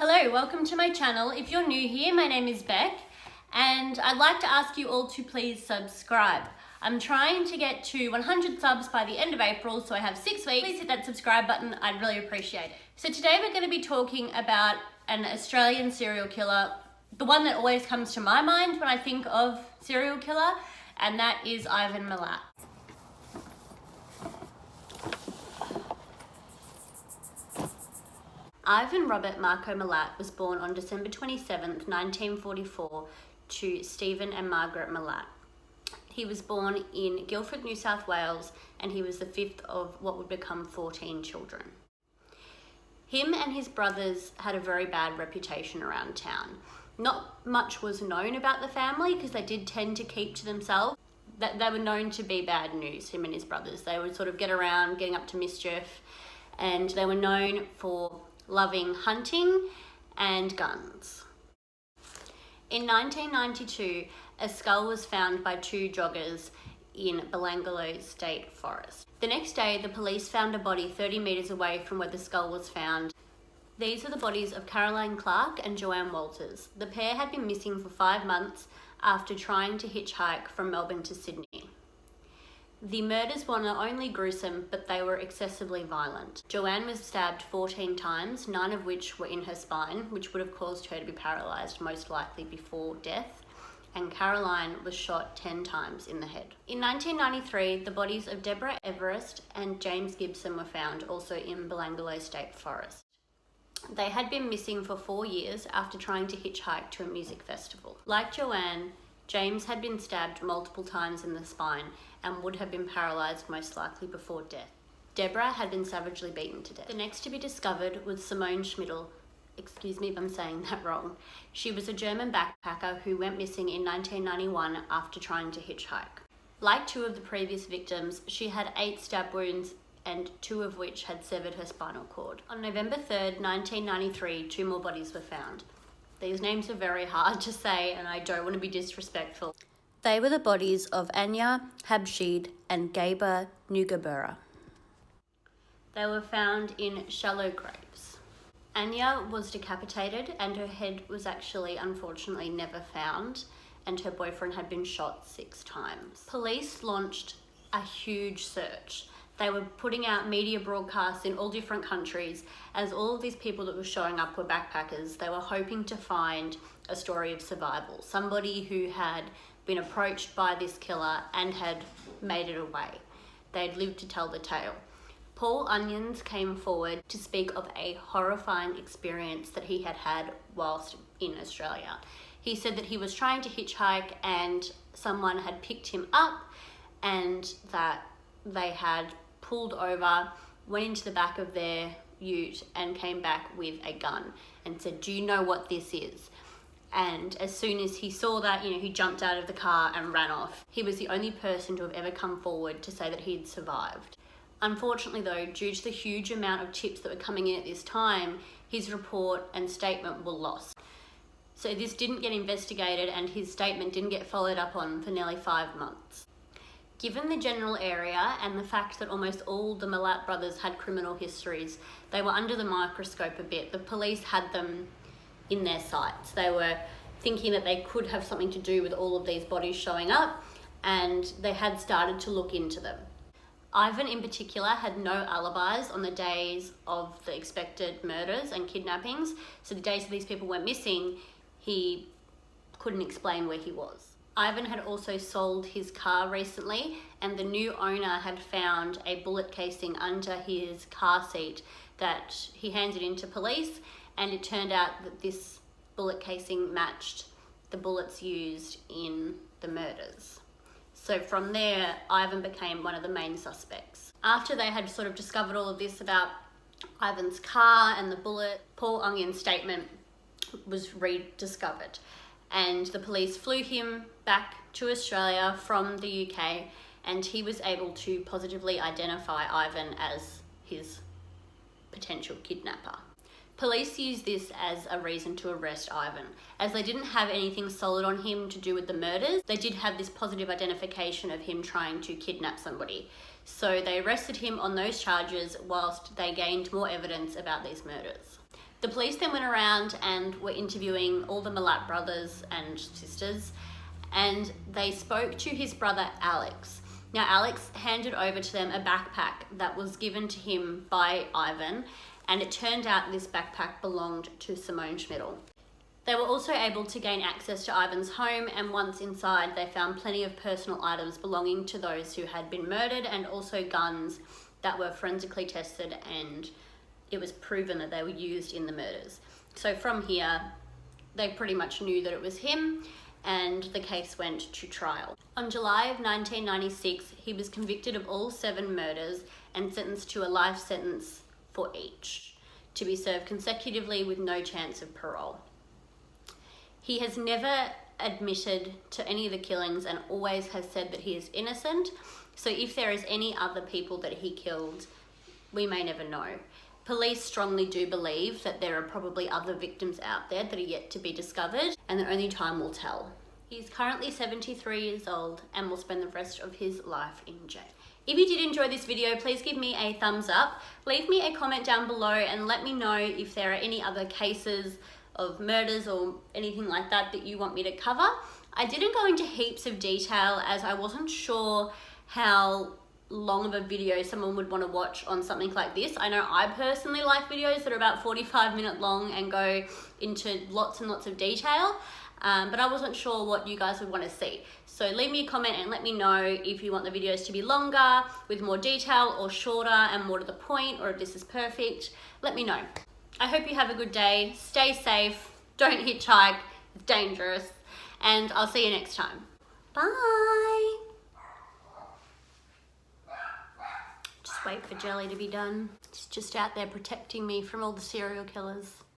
Hello, welcome to my channel. If you're new here, my name is Beck and I'd like to ask you all to please subscribe. I'm trying to get to 100 subs by the end of April, so I have 6 weeks. Please hit that subscribe button, I'd really appreciate it. So today we're going to be talking about an Australian serial killer, the one that always comes to my mind when I think of serial killer, and that is Ivan Milat. Ivan Robert Marco Milat was born on December 27th, 1944 to Stephen and Margaret Milat. He was born in Guildford, New South Wales, and he was the fifth of what would become 14 children. Him and his brothers had a very bad reputation around town. Not much was known about the family because they did tend to keep to themselves. That they were known to be bad news, him and his brothers. They would sort of get around, getting up to mischief, and they were known for loving hunting and guns. In 1992, a skull was found by two joggers in Belangolo State Forest. The next day, the police found a body 30 metres away from where the skull was found. These are the bodies of Caroline Clark and Joanne Walters. The pair had been missing for 5 months after trying to hitchhike from Melbourne to Sydney. The murders were not only gruesome, but they were excessively violent. Joanne was stabbed 14 times, 9 of which were in her spine, which would have caused her to be paralysed, most likely before death, and Caroline was shot 10 times in the head. In 1993, the bodies of Deborah Everest and James Gibson were found, also in Belangolo State Forest. They had been missing for 4 years after trying to hitchhike to a music festival. Like Joanne, James had been stabbed multiple times in the spine and would have been paralysed most likely before death. Deborah had been savagely beaten to death. The next to be discovered was Simone Schmidl. Excuse me if I'm saying that wrong. She was a German backpacker who went missing in 1991 after trying to hitchhike. Like 2 of the previous victims, she had 8 stab wounds and 2 of which had severed her spinal cord. On November 3rd, 1993, 2 more bodies were found. These names are very hard to say and I don't want to be disrespectful. They were the bodies of Anya Habshid and Gaba Nugabura. They were found in shallow graves. Anya was decapitated and her head was actually unfortunately never found, and her boyfriend had been shot 6 times. Police launched a huge search. They were putting out media broadcasts in all different countries. As all of these people that were showing up were backpackers, they were hoping to find a story of survival. Somebody who had been approached by this killer and had made it away. They'd lived to tell the tale. Paul Onions came forward to speak of a horrifying experience that he had had whilst in Australia. He said that he was trying to hitchhike and someone had picked him up and that they had pulled over, went into the back of their ute and came back with a gun and said, "Do you know what this is?" And as soon as he saw that, he jumped out of the car and ran off. He was the only person to have ever come forward to say that he'd survived. Unfortunately though, due to the huge amount of tips that were coming in at this time, his report and statement were lost. So this didn't get investigated and his statement didn't get followed up on for nearly 5 months. Given the general area and the fact that almost all the Milat brothers had criminal histories, they were under the microscope a bit. The police had them in their sights. They were thinking that they could have something to do with all of these bodies showing up, and they had started to look into them. Ivan in particular had no alibis on the days of the expected murders and kidnappings, so the days that these people went missing, he couldn't explain where he was. Ivan had also sold his car recently, and the new owner had found a bullet casing under his car seat that he handed in to police, and it turned out that this bullet casing matched the bullets used in the murders. So from there, Ivan became one of the main suspects. After they had sort of discovered all of this about Ivan's car and the bullet, Paul Onion's statement was rediscovered, and the police flew him back to Australia from the UK, and he was able to positively identify Ivan as his potential kidnapper. Police used this as a reason to arrest Ivan. As they didn't have anything solid on him to do with the murders, they did have this positive identification of him trying to kidnap somebody. So they arrested him on those charges whilst they gained more evidence about these murders. The police then went around and were interviewing all the Milat brothers and sisters, and they spoke to his brother Alex. Now Alex handed over to them a backpack that was given to him by Ivan, and it turned out this backpack belonged to Simone Schmidl. They were also able to gain access to Ivan's home, and once inside they found plenty of personal items belonging to those who had been murdered, and also guns that were forensically tested, and it was proven that they were used in the murders. So from here, they pretty much knew that it was him, and the case went to trial. On July of 1996, he was convicted of all 7 murders and sentenced to a life sentence for each, to be served consecutively with no chance of parole. He has never admitted to any of the killings and always has said that he is innocent. So if there is any other people that he killed, we may never know. Police strongly do believe that there are probably other victims out there that are yet to be discovered, and that only time will tell. He's currently 73 years old and will spend the rest of his life in jail. If you did enjoy this video, please give me a thumbs up. Leave me a comment down below and let me know if there are any other cases of murders or anything like that that you want me to cover. I didn't go into heaps of detail as I wasn't sure how long of a video someone would want to watch on something like this. I know I personally like videos that are about 45-minute long and go into lots and lots of detail, but I wasn't sure what you guys would want to see. So leave me a comment and let me know if you want the videos to be longer, with more detail, or shorter and more to the point, or if this is perfect. Let me know. I hope you have a good day. Stay safe. Don't hitchhike. It's dangerous. And I'll see you next time. Bye. Just wait for Jelly to be done. She's just out there protecting me from all the serial killers.